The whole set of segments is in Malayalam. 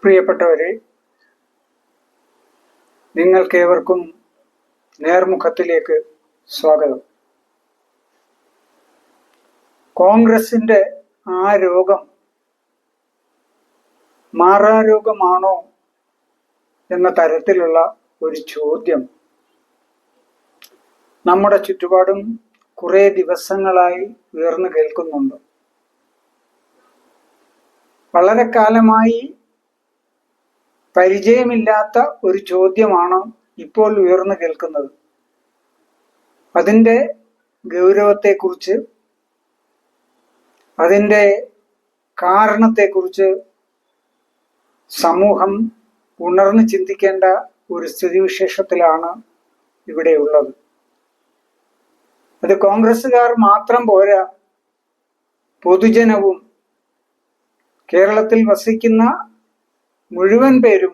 പ്രിയപ്പെട്ടവരെ, നിങ്ങൾക്കേവർക്കും നേർമുഖത്തിലേക്ക് സ്വാഗതം. കോൺഗ്രസിന്റെ ആ രോഗം മാറാരോഗമാണോ എന്ന തരത്തിലുള്ള ഒരു ചോദ്യം നമ്മുടെ ചുറ്റുപാടും കുറെ ദിവസങ്ങളായി ഉയർന്നു കേൾക്കുന്നുണ്ട്. വളരെ കാലമായി പരിചയമില്ലാത്ത ഒരു ചോദ്യമാണ് ഇപ്പോൾ ഉയർന്നു കേൾക്കുന്നത്. അതിൻ്റെ ഗൗരവത്തെക്കുറിച്ച്, അതിൻ്റെ കാരണത്തെക്കുറിച്ച് സമൂഹം ഉണർന്ന് ചിന്തിക്കേണ്ട ഒരു സ്ഥിതിവിശേഷത്തിലാണ് ഇവിടെയുള്ളത്. അത് കോൺഗ്രസ്സുകാർ മാത്രം പോരാ, പൊതുജനവും കേരളത്തിൽ വസിക്കുന്ന മുഴുവൻ പേരും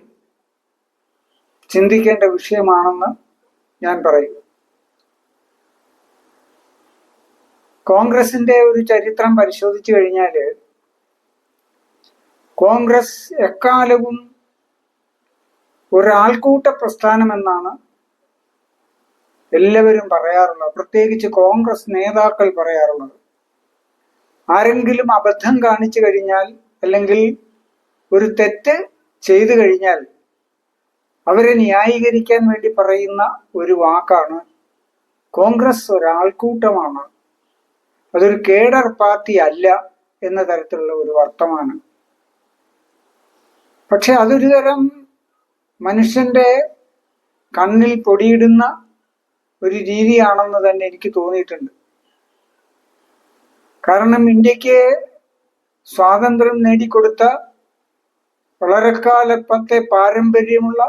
ചിന്തിക്കേണ്ട വിഷയമാണെന്ന് ഞാൻ പറയും. കോൺഗ്രസിന്റെ ഒരു ചരിത്രം പരിശോധിച്ചു കഴിഞ്ഞാൽ കോൺഗ്രസ് എക്കാലവും ഒരാൾക്കൂട്ട പ്രസ്ഥാനമെന്നാണ് എല്ലാവരും പറയാറുള്ളത്, പ്രത്യേകിച്ച് കോൺഗ്രസ് നേതാക്കൾ പറയാറുള്ളത്. ആരെങ്കിലും അബദ്ധം കാണിച്ചു കഴിഞ്ഞാൽ അല്ലെങ്കിൽ ഒരു തെറ്റ് ചെയ്തു കഴിഞ്ഞാൽ അവരെ ന്യായീകരിക്കാൻ വേണ്ടി പറയുന്ന ഒരു വാക്കാണ് കോൺഗ്രസ് ഒരാൾക്കൂട്ടമാണ്, അതൊരു കേഡർ പാർട്ടി അല്ല എന്ന തരത്തിലുള്ള ഒരു വർത്തമാനം. പക്ഷെ അതൊരു തരം മനുഷ്യന്റെ കണ്ണിൽ പൊടിയിടുന്ന ഒരു രീതിയാണെന്ന് തന്നെ എനിക്ക് തോന്നിയിട്ടുണ്ട്. കാരണം ഇന്ത്യക്ക് സ്വാതന്ത്ര്യം നേടിക്കൊടുത്ത വളരെ കാലത്തെ പാരമ്പര്യമുള്ള,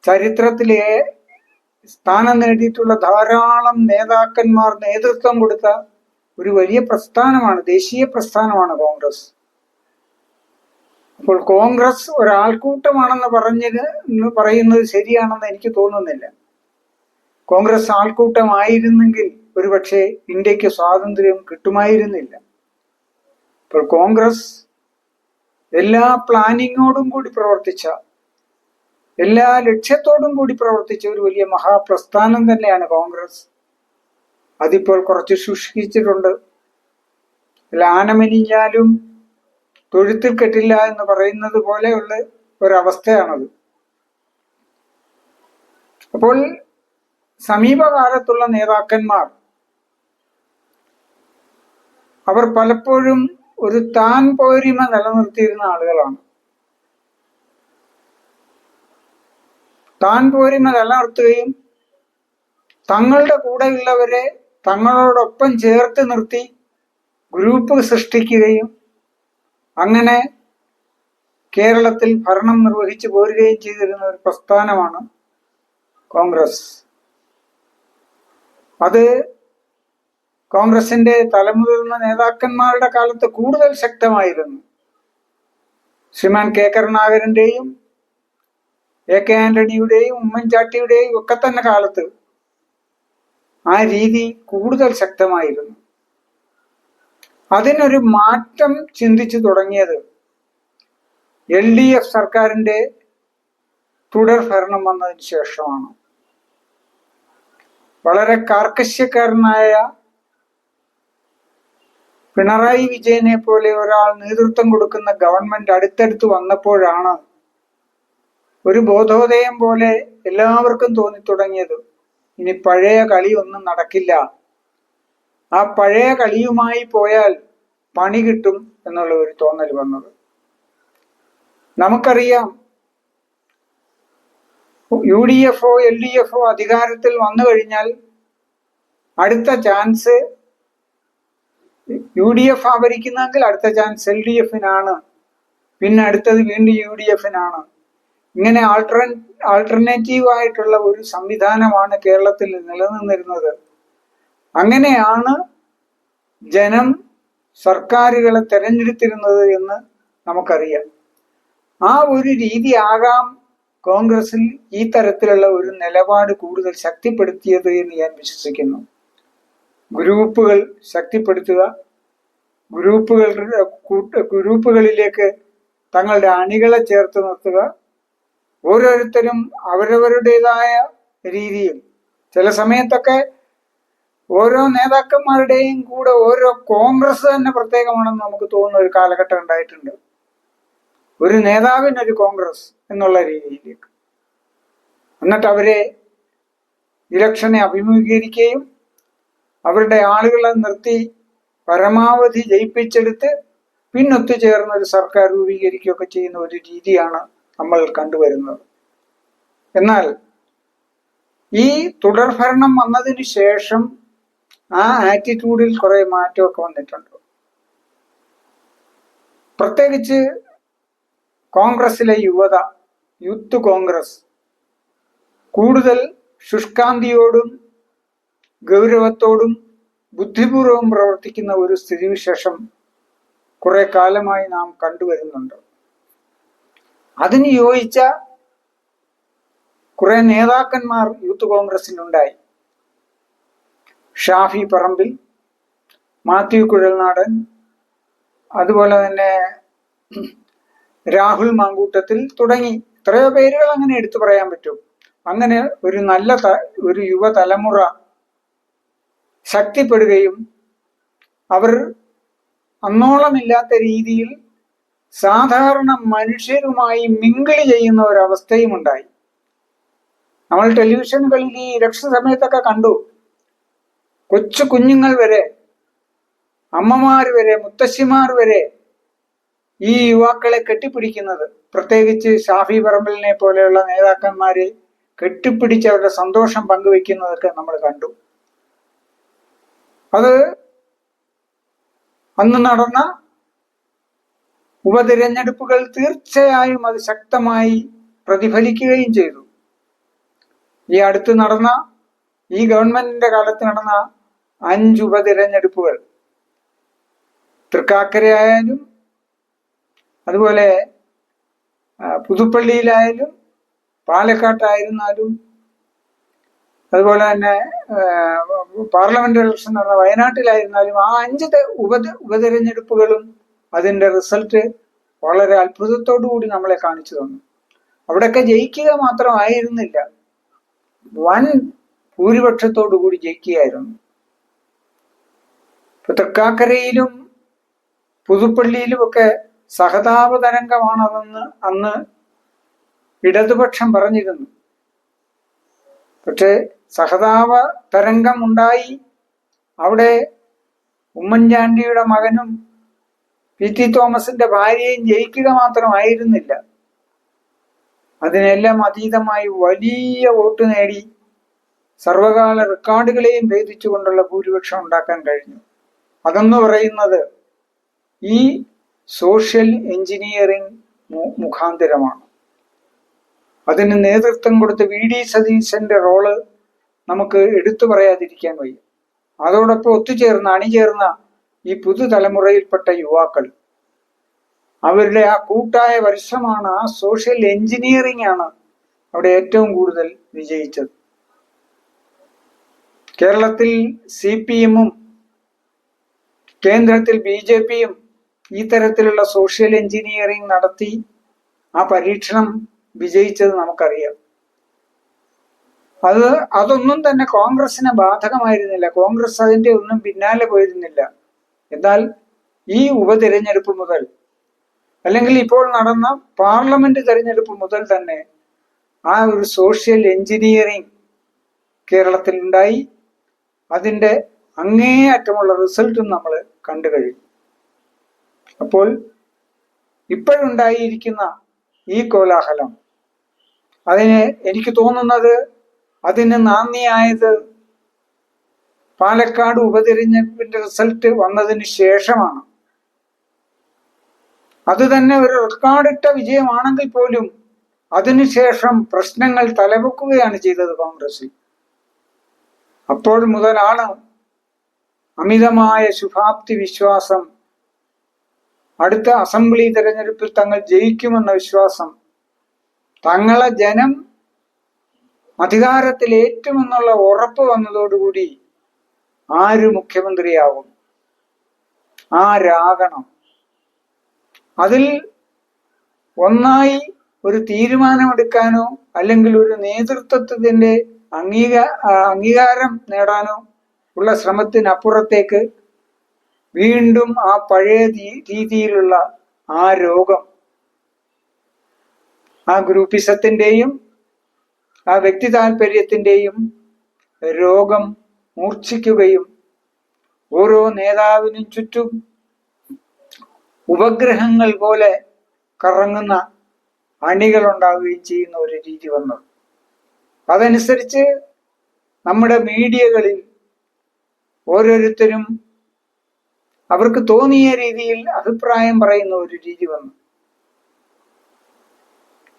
ചരിത്രത്തിലെ സ്ഥാനം നേടിയിട്ടുള്ള ധാരാളം നേതാക്കന്മാർ നേതൃത്വം കൊടുത്ത ഒരു വലിയ പ്രസ്ഥാനമാണ്, ദേശീയ പ്രസ്ഥാനമാണ് കോൺഗ്രസ്. അപ്പോൾ കോൺഗ്രസ് ഒരാൾക്കൂട്ടമാണെന്ന് പറയുന്നത് ശരിയാണെന്ന് എനിക്ക് തോന്നുന്നില്ല. കോൺഗ്രസ് ആൾക്കൂട്ടമായിരുന്നെങ്കിൽ ഒരുപക്ഷെ ഇന്ത്യക്ക് സ്വാതന്ത്ര്യം കിട്ടുമായിരുന്നില്ല. ഇപ്പോൾ കോൺഗ്രസ് എല്ലാ പ്ലാനിങ്ങോടും കൂടി പ്രവർത്തിച്ച, എല്ലാ ലക്ഷ്യത്തോടും കൂടി പ്രവർത്തിച്ച ഒരു വലിയ മഹാപ്രസ്ഥാനം തന്നെയാണ് കോൺഗ്രസ്. അതിപ്പോൾ കുറച്ച് ശുഷ്കിച്ചിട്ടുണ്ട്. ആനമെനിഞ്ഞാലും തൊഴുത്തിൽ കെട്ടില്ല എന്ന് പറയുന്നത് പോലെയുള്ള ഒരവസ്ഥയാണത്. അപ്പോൾ സമീപകാലത്തുള്ള നേതാക്കന്മാർ അവർ പലപ്പോഴും ഒരു താൻ പോരിമ നിലനിർത്തിയിരുന്ന ആളുകളാണ്. താൻ പോരിമ നിലനിർത്തുകയും തങ്ങളുടെ കൂടെയുള്ളവരെ തങ്ങളോടൊപ്പം ചേർത്ത് നിർത്തി ഗ്രൂപ്പ് സൃഷ്ടിക്കുകയും അങ്ങനെ കേരളത്തിൽ ഭരണം നിർവഹിച്ചു പോരുകയും ചെയ്തിരുന്ന ഒരു പ്രസ്ഥാനമാണ് കോൺഗ്രസ്. അത് കോൺഗ്രസിന്റെ തലമുതിർന്ന നേതാക്കന്മാരുടെ കാലത്ത് കൂടുതൽ ശക്തമായിരുന്നു. ശ്രീമാൻ കെ കരുണാകരന്റെയും എ കെ ആന്റണിയുടെയും ഉമ്മൻചാണ്ടിയുടെയും ഒക്കെ തന്നെ കാലത്ത് ആ രീതി കൂടുതൽ ശക്തമായിരുന്നു. അതിനൊരു മാറ്റം ചിന്തിച്ചു തുടങ്ങിയത് LDF സർക്കാരിന്റെ തുടർ ഭരണം വന്നതിന് ശേഷമാണ്. വളരെ കാർക്കശ്യക്കാരനായ പിണറായി വിജയനെ പോലെ ഒരാൾ നേതൃത്വം കൊടുക്കുന്ന ഗവൺമെന്റ് അടുത്തടുത്ത് വന്നപ്പോഴാണ് ഒരു ബോധോദയം പോലെ എല്ലാവർക്കും തോന്നിത്തുടങ്ങിയത് ഇനി പഴയ കളിയൊന്നും നടക്കില്ല, ആ പഴയ കളിയുമായി പോയാൽ പണി കിട്ടും എന്നുള്ള ഒരു തോന്നൽ വന്നത്. നമുക്കറിയാം, UDF LDF അധികാരത്തിൽ വന്നു കഴിഞ്ഞാൽ അടുത്ത ചാൻസ് UDF ഭരിക്കുന്നെങ്കിൽ അടുത്ത ചാൻസ് LDF-നാണ്, പിന്നെ അടുത്തത് വീണ്ടും UDF-നാണ്. ഇങ്ങനെ ആൾട്ടർനേറ്റീവ് ആയിട്ടുള്ള ഒരു സംവിധാനമാണ് കേരളത്തിൽ നിലനിന്നിരുന്നത്. അങ്ങനെയാണ് ജനം സർക്കാരുകളെ തെരഞ്ഞെടുത്തിരുന്നത് എന്ന് നമുക്കറിയാം. ആ ഒരു രീതി ആകാം കോൺഗ്രസിൽ ഈ തരത്തിലുള്ള ഒരു നിലപാട് കൂടുതൽ ശക്തിപ്പെടുത്തിയത് എന്ന് ഞാൻ വിശ്വസിക്കുന്നു. ഗ്രൂപ്പുകൾ ശക്തിപ്പെടുത്തുക, ഗ്രൂപ്പുകളിലേക്ക് തങ്ങളുടെ അണികളെ ചേർത്ത് നിർത്തുക, ഓരോരുത്തരും അവരവരുടേതായ രീതിയിൽ, ചില സമയത്തൊക്കെ ഓരോ നേതാക്കന്മാരുടെയും കൂടെ ഓരോ കോൺഗ്രസ് തന്നെ പ്രത്യേകമാണെന്ന് നമുക്ക് തോന്നുന്ന ഒരു കാലഘട്ടം ഉണ്ടായിട്ടുണ്ട്. ഒരു നേതാവിനൊരു കോൺഗ്രസ് എന്നുള്ള രീതിയിലേക്ക്. എന്നിട്ട് അവരെ ഇലക്ഷനെ അഭിമുഖീകരിക്കുകയും അവരുടെ ആളുകളെ നിർത്തി പരമാവധി ജയിപ്പിച്ചെടുത്ത് പിന്നൊത്തുചേർന്ന് ഒരു സർക്കാർ രൂപീകരിക്കുകയൊക്കെ ചെയ്യുന്ന ഒരു രീതിയാണ് നമ്മൾ കണ്ടുവരുന്നത്. എന്നാൽ ഈ തുടർഭരണം വന്നതിന് ശേഷം ആ ആറ്റിറ്റ്യൂഡിൽ കുറെ മാറ്റമൊക്കെ വന്നിട്ടുണ്ട്. പ്രത്യേകിച്ച് കോൺഗ്രസിലെ യുവത, യൂത്ത് കോൺഗ്രസ് കൂടുതൽ ശുഷ്കാന്തിയോടും ഗൗരവത്തോടും ബുദ്ധിപൂർവം പ്രവർത്തിക്കുന്ന ഒരു സ്ഥിതിവിശേഷം കുറെ കാലമായി നാം കണ്ടുവരുന്നുണ്ട്. അതിന് യോജിച്ച കുറെ നേതാക്കന്മാർ യൂത്ത് കോൺഗ്രസിനുണ്ടായി. ഷാഫി പറമ്പിൽ, മാത്യു കുഴൽനാടൻ, അതുപോലെ തന്നെ രാഹുൽ മാങ്കൂട്ടത്തിൽ തുടങ്ങി എത്രയോ പേരുകൾ അങ്ങനെ എടുത്തു പറയാൻ പറ്റും. അങ്ങനെ ഒരു യുവതലമുറ ശക്തിപ്പെടുകയും അവർ അന്നോളമില്ലാത്ത രീതിയിൽ സാധാരണ മനുഷ്യരുമായി മിങ്കിള് ചെയ്യുന്ന ഒരവസ്ഥയും ഉണ്ടായി. നമ്മൾ ടെലിവിഷനുകളിൽ ഈ ഇലക്ഷൻ സമയത്തൊക്കെ കണ്ടു, കൊച്ചു കുഞ്ഞുങ്ങൾ വരെ, അമ്മമാർ വരെ, മുത്തശ്ശിമാർ വരെ ഈ യുവാക്കളെ കെട്ടിപ്പിടിക്കുന്നത്, പ്രത്യേകിച്ച് ഷാഫി പറമ്പലിനെ പോലെയുള്ള നേതാക്കന്മാരെ കെട്ടിപ്പിടിച്ച് അവരുടെ സന്തോഷം പങ്കുവെക്കുന്നതൊക്കെ നമ്മൾ കണ്ടു. അത് അന്ന് നടന്ന ഉപതിരഞ്ഞെടുപ്പുകൾ തീർച്ചയായും അത് ശക്തമായി പ്രതിഫലിക്കുകയും ചെയ്തു. ഈ അടുത്ത് നടന്ന, ഈ ഗവൺമെന്റിന്റെ കാലത്ത് നടന്ന 5 ഉപതിരഞ്ഞെടുപ്പുകൾ, തൃക്കാക്കരയായാലും അതുപോലെ പുതുപ്പള്ളിയിലായാലും പാലക്കാട്ടായിരുന്നാലും അതുപോലെ തന്നെ പാർലമെന്റ് ഇലക്ഷൻ നടന്ന വയനാട്ടിലായിരുന്നാലും ആ 5 ഉപതിരഞ്ഞെടുപ്പുകളും അതിന്റെ റിസൾട്ട് വളരെ അത്ഭുതത്തോടു കൂടി നമ്മളെ കാണിച്ചു തന്നു. അവിടെയൊക്കെ ജയിക്കുക മാത്രമായിരുന്നില്ല, വൻ ഭൂരിപക്ഷത്തോടു കൂടി ജയിക്കുകയായിരുന്നു. ഇപ്പൊ തൃക്കാക്കരയിലും പുതുപ്പള്ളിയിലുമൊക്കെ സഹതാപ തരംഗമാണതെന്ന് അന്ന് ഇടതുപക്ഷം പറഞ്ഞിരുന്നു. പക്ഷെ സഹതാപ തരംഗം ഉണ്ടായി. അവിടെ ഉമ്മൻചാണ്ടിയുടെ മകനും PT തോമസിന്റെ ഭാര്യയും ജയിക്കുക മാത്രമായിരുന്നില്ല, അതിനെല്ലാം അതീതമായി വലിയ വോട്ട് നേടി സർവകാല റെക്കോർഡുകളെയും ഭേദിച്ചുകൊണ്ടുള്ള ഭൂരിപക്ഷം ഉണ്ടാക്കാൻ കഴിഞ്ഞു. അതെന്ന് പറയുന്നത് ഈ സോഷ്യൽ എഞ്ചിനീയറിംഗ് മുഖാന്തരമാണ്. അതിന് നേതൃത്വം കൊടുത്ത VD സതീശന്റെ റോള് നമുക്ക് എടുത്തു പറയാതിരിക്കാൻ വയ്യ. അതോടൊപ്പം അണിചേർന്ന ഈ പുതുതലമുറയിൽപ്പെട്ട യുവാക്കൾ, അവരുടെ ആ കൂട്ടായ പരിശ്രമമാണ്, ആ സോഷ്യൽ എഞ്ചിനീയറിംഗ് ആണ് അവിടെ ഏറ്റവും കൂടുതൽ വിജയിച്ചത്. കേരളത്തിൽ CPM-ഉം കേന്ദ്രത്തിൽ BJP-യും ഈ തരത്തിലുള്ള സോഷ്യൽ എഞ്ചിനീയറിംഗ് നടത്തി ആ പരീക്ഷണം വിജയിച്ചത് നമുക്കറിയാം. അതൊന്നും തന്നെ കോൺഗ്രസിന് ബാധകമായിരുന്നില്ല. കോൺഗ്രസ് അതിന്റെ ഒന്നും പിന്നാലെ പോയിരുന്നില്ല. എന്നാൽ ഈ ഉപതിരഞ്ഞെടുപ്പ് മുതൽ, അല്ലെങ്കിൽ ഇപ്പോൾ നടന്ന പാർലമെന്റ് തെരഞ്ഞെടുപ്പ് മുതൽ തന്നെ ആ ഒരു സോഷ്യൽ എഞ്ചിനീയറിംഗ് കേരളത്തിൽ ഉണ്ടായി. അതിന്റെ അങ്ങേയറ്റമുള്ള റിസൾട്ടും നമ്മൾ കണ്ടു കഴിഞ്ഞു. അപ്പോൾ ഇപ്പോഴുണ്ടായിരിക്കുന്ന ഈ കോലാഹലം, എനിക്ക് തോന്നുന്നത് അതിന് നാന്ദിയായത് പാലക്കാട് ഉപതിരഞ്ഞെടുപ്പിന്റെ റിസൾട്ട് വന്നതിന് ശേഷമാണ്. അത് തന്നെ ഒരു റെക്കോർഡിട്ട വിജയമാണെങ്കിൽ പോലും അതിനുശേഷം പ്രശ്നങ്ങൾ തലപൊക്കുകയാണ് ചെയ്തത് കോൺഗ്രസിൽ. അപ്പോൾ മുതലാണ് അമിതമായ ശുഭാപ്തി വിശ്വാസം, അടുത്ത അസംബ്ലി തെരഞ്ഞെടുപ്പിൽ തങ്ങൾ ജയിക്കുമെന്ന വിശ്വാസം, തങ്ങളെ ജനം അധികാരത്തിലേറ്റുമെന്നുള്ള ഉറപ്പ് വന്നതോടുകൂടി ആര് മുഖ്യമന്ത്രിയാവും, ആരാകണം, അതിൽ ഒന്നായി ഒരു തീരുമാനമെടുക്കാനോ അല്ലെങ്കിൽ ഒരു നേതൃത്വത്തിന്റെ അംഗീകാരം നേടാനോ ഉള്ള ശ്രമത്തിനപ്പുറത്തേക്ക് വീണ്ടും ആ പഴയ രീതിയിലുള്ള ആ രോഗം, ആ ഗ്രൂപ്പിസത്തിന്റെയും ആ വ്യക്തി താല്പര്യത്തിന്റെയും രോഗം മൂർച്ഛിക്കുകയും ഓരോ നേതാവിനും ചുറ്റും ഉപഗ്രഹങ്ങൾ പോലെ കറങ്ങുന്ന അണികൾ ഉണ്ടാവുകയും ചെയ്യുന്ന ഒരു രീതി വന്നു. അതനുസരിച്ച് നമ്മുടെ മീഡിയകളിൽ ഓരോരുത്തരും അവർക്ക് തോന്നിയ രീതിയിൽ അഭിപ്രായം പറയുന്ന ഒരു രീതി വന്നു.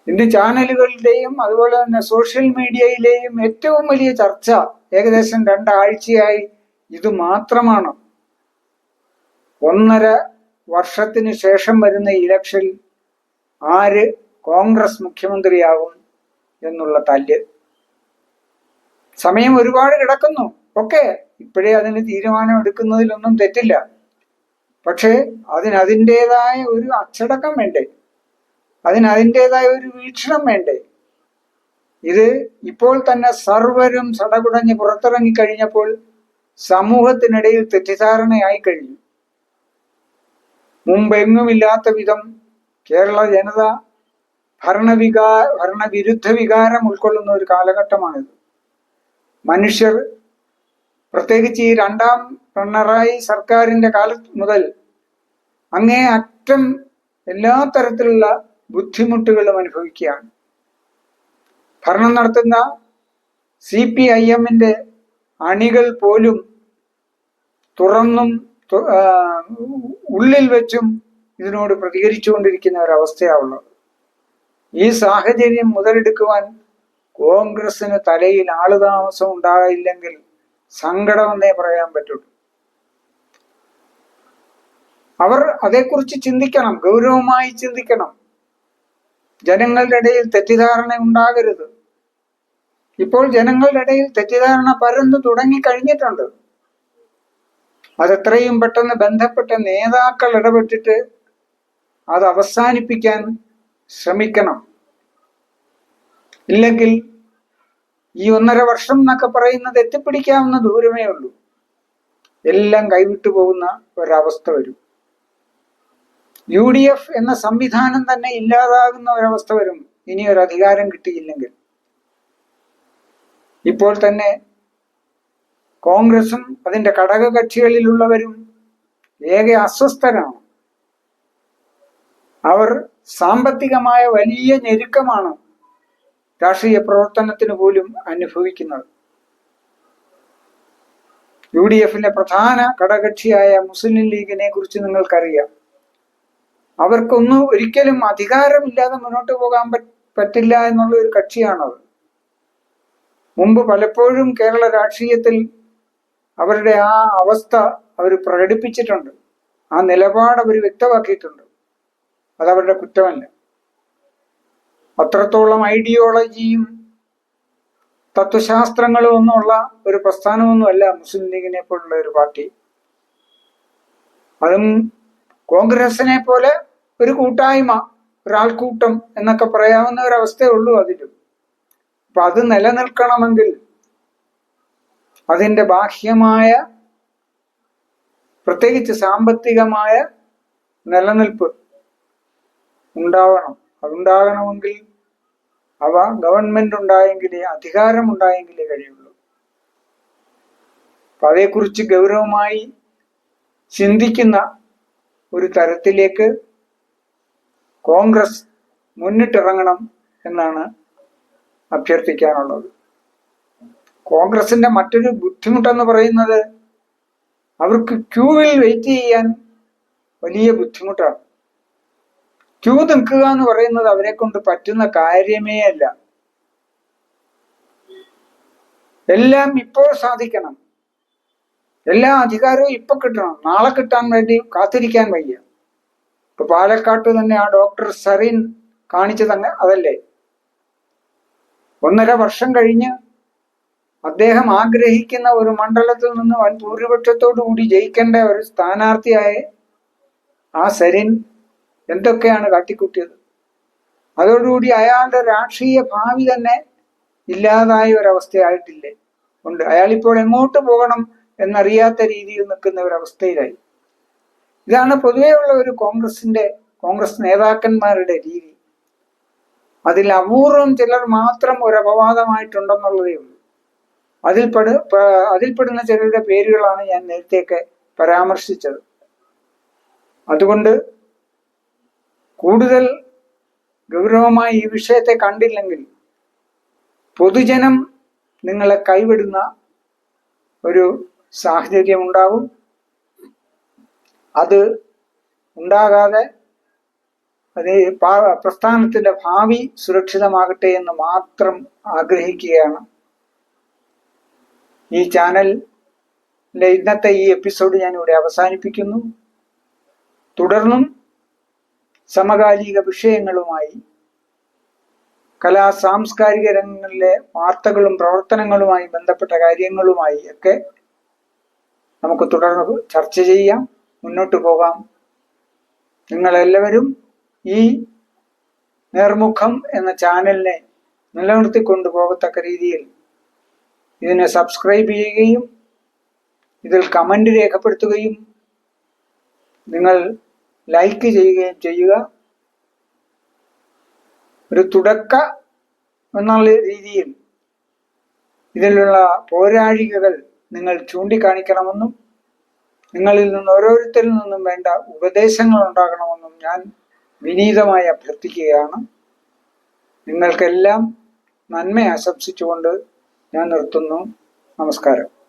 ഇന്ന് ചാനലുകളുടെയും അതുപോലെ തന്നെ സോഷ്യൽ മീഡിയയിലെയും ഏറ്റവും വലിയ ചർച്ച ഏകദേശം 2 ആഴ്ചയായി ഇത് മാത്രമാണ്. 1.5 വർഷത്തിന് ശേഷം വരുന്ന ഇലക്ഷനിൽ ആര് കോൺഗ്രസ് മുഖ്യമന്ത്രിയാകും എന്നുള്ള തല്ല്. സമയം ഒരുപാട് കിടക്കുന്നു. ഒക്കെ ഇപ്പോഴേ അതിന് തീരുമാനം എടുക്കുന്നതിലൊന്നും തെറ്റില്ല. പക്ഷേ അതിൻ്റെതായ ഒരു അച്ചടക്കം വേണ്ടേ? അതിൻ്റെതായ ഒരു വീക്ഷണം വേണ്ടേ? ഇത് ഇപ്പോൾ തന്നെ സർവരും സടകുടഞ്ഞ് പുറത്തിറങ്ങിക്കഴിഞ്ഞപ്പോൾ സമൂഹത്തിനിടയിൽ തെറ്റിദ്ധാരണയായി കഴിഞ്ഞു. മുമ്പെങ്ങുമില്ലാത്ത വിധം കേരള ജനത ഭരണവിരുദ്ധ വികാരം ഉൾക്കൊള്ളുന്ന ഒരു കാലഘട്ടമാണിത്. മനുഷ്യർ, പ്രത്യേകിച്ച് ഈ 2ാം പിണറായി സർക്കാരിന്റെ കാലത്ത് മുതൽ അങ്ങേ അറ്റം എല്ലാ തരത്തിലുള്ള ബുദ്ധിമുട്ടുകളും അനുഭവിക്കുകയാണ്. ഭരണം നടത്തുന്ന CPIM-ന്റെ അണികൾ പോലും തുറന്നും ഉള്ളിൽ വെച്ചും ഇതിനോട് പ്രതികരിച്ചുകൊണ്ടിരിക്കുന്ന ഒരവസ്ഥയാണുള്ളത്. ഈ സാഹചര്യം മുതലെടുക്കുവാൻ കോൺഗ്രസിന് തലയിൽ ആളുതാമസം ഉണ്ടായില്ലെങ്കിൽ സങ്കടമെന്നേ പറയാൻ പറ്റുള്ളൂ. അവർ അതേക്കുറിച്ച് ചിന്തിക്കണം, ഗൗരവമായി ചിന്തിക്കണം. ജനങ്ങളുടെ ഇടയിൽ തെറ്റിദ്ധാരണ ഉണ്ടാകരുത്. ഇപ്പോൾ ജനങ്ങളുടെ ഇടയിൽ തെറ്റിദ്ധാരണ പരന്നു തുടങ്ങിക്കഴിഞ്ഞിട്ടുണ്ട്. അതെത്രയും പെട്ടെന്ന് ബന്ധപ്പെട്ട നേതാക്കൾ ഇടപെട്ടിട്ട് അത് അവസാനിപ്പിക്കാൻ ശ്രമിക്കണം. ഇല്ലെങ്കിൽ ഈ 1.5 വർഷം എന്നൊക്കെ പറയുന്നത് എത്തിപ്പിടിക്കാവുന്ന ദൂരമേ ഉള്ളൂ. എല്ലാം കൈവിട്ടു പോകുന്ന ഒരവസ്ഥ വരും. UDF എന്ന സംവിധാനം തന്നെ ഇല്ലാതാകുന്ന ഒരവസ്ഥ വരും ഇനി ഒരു അധികാരം കിട്ടിയില്ലെങ്കിൽ. ഇപ്പോൾ തന്നെ കോൺഗ്രസും അതിന്റെ ഘടകകക്ഷികളിലുള്ളവരും ഏക അസ്വസ്ഥരാണ്. അവർ സാമ്പത്തികമായ വലിയ ഞെരുക്കമാണ് രാഷ്ട്രീയ പ്രവർത്തനത്തിന് പോലും അനുഭവിക്കുന്നത്. UDF-ലെ പ്രധാന ഘടകകക്ഷിയായ മുസ്ലിം ലീഗിനെ കുറിച്ച് നിങ്ങൾക്കറിയാം. അവർക്കൊന്നും ഒരിക്കലും അധികാരമില്ലാതെ മുന്നോട്ട് പോകാൻ പറ്റില്ല എന്നുള്ള ഒരു കക്ഷിയാണത്. മുമ്പ് പലപ്പോഴും കേരള രാഷ്ട്രീയത്തിൽ അവരുടെ ആ അവസ്ഥ അവർ പ്രകടിപ്പിച്ചിട്ടുണ്ട്. ആ നിലപാട് അവർ വ്യക്തമാക്കിയിട്ടുണ്ട്. അതവരുടെ കുറ്റമല്ല. അത്രത്തോളം ഐഡിയോളജിയും തത്വശാസ്ത്രങ്ങളും ഒന്നുമുള്ള ഒരു പ്രസ്ഥാനമൊന്നുമല്ല മുസ്ലിം ലീഗിനെ പോലുള്ള ഒരു പാർട്ടി. അതും കോൺഗ്രസിനെ പോലെ ഒരു കൂട്ടായ്മ, ഒരാൾക്കൂട്ടം എന്നൊക്കെ പറയാവുന്ന ഒരവസ്ഥയേ ഉള്ളൂ അതിലും. അപ്പൊ അത് നിലനിൽക്കണമെങ്കിൽ അതിന്റെ ബാഹ്യമായ, പ്രത്യേകിച്ച് സാമ്പത്തികമായ നിലനിൽപ്പ് ഉണ്ടാവണം. അതുണ്ടാകണമെങ്കിൽ ഗവൺമെന്റ് ഉണ്ടായെങ്കിലേ, അധികാരം ഉണ്ടായെങ്കിലേ കഴിയുള്ളൂ. അപ്പൊ അതേക്കുറിച്ച് ഗൗരവമായി ചിന്തിക്കുന്ന ഒരു തരത്തിലേക്ക് കോൺഗ്രസ് മുന്നിട്ടിറങ്ങണം എന്നാണ് അഭ്യർത്ഥിക്കാനുള്ളത്. കോൺഗ്രസിന്റെ മറ്റൊരു ബുദ്ധിമുട്ടെന്ന് പറയുന്നത് അവർക്ക് ക്യൂവിൽ വെയിറ്റ് ചെയ്യാൻ വലിയ ബുദ്ധിമുട്ടാണ്. ക്യൂ നിൽക്കുക എന്ന് പറയുന്നത് അവരെ കൊണ്ട് പറ്റുന്ന കാര്യമേ അല്ല. എല്ലാം ഇപ്പോൾ സാധിക്കണം, എല്ലാ അധികാരവും ഇപ്പൊ കിട്ടണം, നാളെ കിട്ടാൻ വേണ്ടി കാത്തിരിക്കാൻ വയ്യ. ഇപ്പൊ പാലക്കാട്ട് തന്നെ ആ ഡോക്ടർ സറിൻ കാണിച്ചത് അതല്ലേ. 1.5 വർഷം കഴിഞ്ഞ് അദ്ദേഹം ആഗ്രഹിക്കുന്ന ഒരു മണ്ഡലത്തിൽ നിന്ന് വൻ ഭൂരിപക്ഷത്തോടു കൂടി ജയിക്കേണ്ട ഒരു സ്ഥാനാർത്ഥിയായ ആ സരിൻ എന്തൊക്കെയാണ് കാട്ടിക്കൂട്ടിയത്. അതോടുകൂടി അയാളുടെ രാഷ്ട്രീയ ഭാവി തന്നെ ഇല്ലാതായ ഒരവസ്ഥയായിട്ടില്ലേ ഉണ്ട്. അയാളിപ്പോൾ എങ്ങോട്ട് പോകണം എന്നറിയാത്ത രീതിയിൽ നിൽക്കുന്ന ഒരവസ്ഥയിലായി. ഇതാണ് പൊതുവെയുള്ള ഒരു കോൺഗ്രസ് നേതാക്കന്മാരുടെ രീതി. അതിൽ അപൂർവം ചിലർ മാത്രം ഒരു അപവാദമായിട്ടുണ്ടെന്നുള്ളതേ ഉള്ളൂ. അതിൽപ്പെടുന്ന ചിലരുടെ പേരുകളാണ് ഞാൻ നേരത്തെയൊക്കെ പരാമർശിച്ചത്. അതുകൊണ്ട് കൂടുതൽ ഗൗരവമായി ഈ വിഷയത്തെ കണ്ടില്ലെങ്കിൽ പൊതുജനം നിങ്ങളെ കൈവിടുന്ന ഒരു സാഹചര്യം ഉണ്ടാകും. അത് ഉണ്ടാകാതെ പ്രസ്ഥാനത്തിന്റെ ഭാവി സുരക്ഷിതമാകട്ടെ എന്ന് മാത്രം ആഗ്രഹിക്കുകയാണ്. ഈ ചാനലിലെ ഇന്നത്തെ ഈ എപ്പിസോഡ് ഞാനിവിടെ അവസാനിപ്പിക്കുന്നു. തുടർന്നും സമകാലിക വിഷയങ്ങളുമായി, സാംസ്കാരിക രംഗങ്ങളിലെ വാർത്തകളും പ്രവർത്തനങ്ങളുമായി ബന്ധപ്പെട്ട കാര്യങ്ങളുമായി ഒക്കെ നമുക്ക് തുടർന്ന് ചർച്ച ചെയ്യാം, മുന്നോട്ട് പോകാം. നിങ്ങളെല്ലാവരും ഈ നേർമുഖം എന്ന ചാനലിനെ നിലനിർത്തിക്കൊണ്ടു പോകത്തക്ക രീതിയിൽ ഇതിനെ സബ്സ്ക്രൈബ് ചെയ്യുകയും ഇതിൽ കമന്റ് രേഖപ്പെടുത്തുകയും നിങ്ങൾ ലൈക്ക് ചെയ്യുകയും ചെയ്യുക. ഒരു തുടക്കം എന്നുള്ള രീതിയിൽ ഇതിലുള്ള പോരാഴികകൾ നിങ്ങൾ ചൂണ്ടിക്കാണിക്കണമെന്നും നിങ്ങളിൽ നിന്ന് ഓരോരുത്തരിൽ നിന്നും വേണ്ട ഉപദേശങ്ങൾ ഉണ്ടാകണമെന്നും ഞാൻ വിനീതമായി അഭ്യർത്ഥിക്കുകയാണ്. നിങ്ങൾക്കെല്ലാം നന്മ ആശംസിച്ചുകൊണ്ട് ഞാൻ നിർത്തുന്നു. നമസ്കാരം.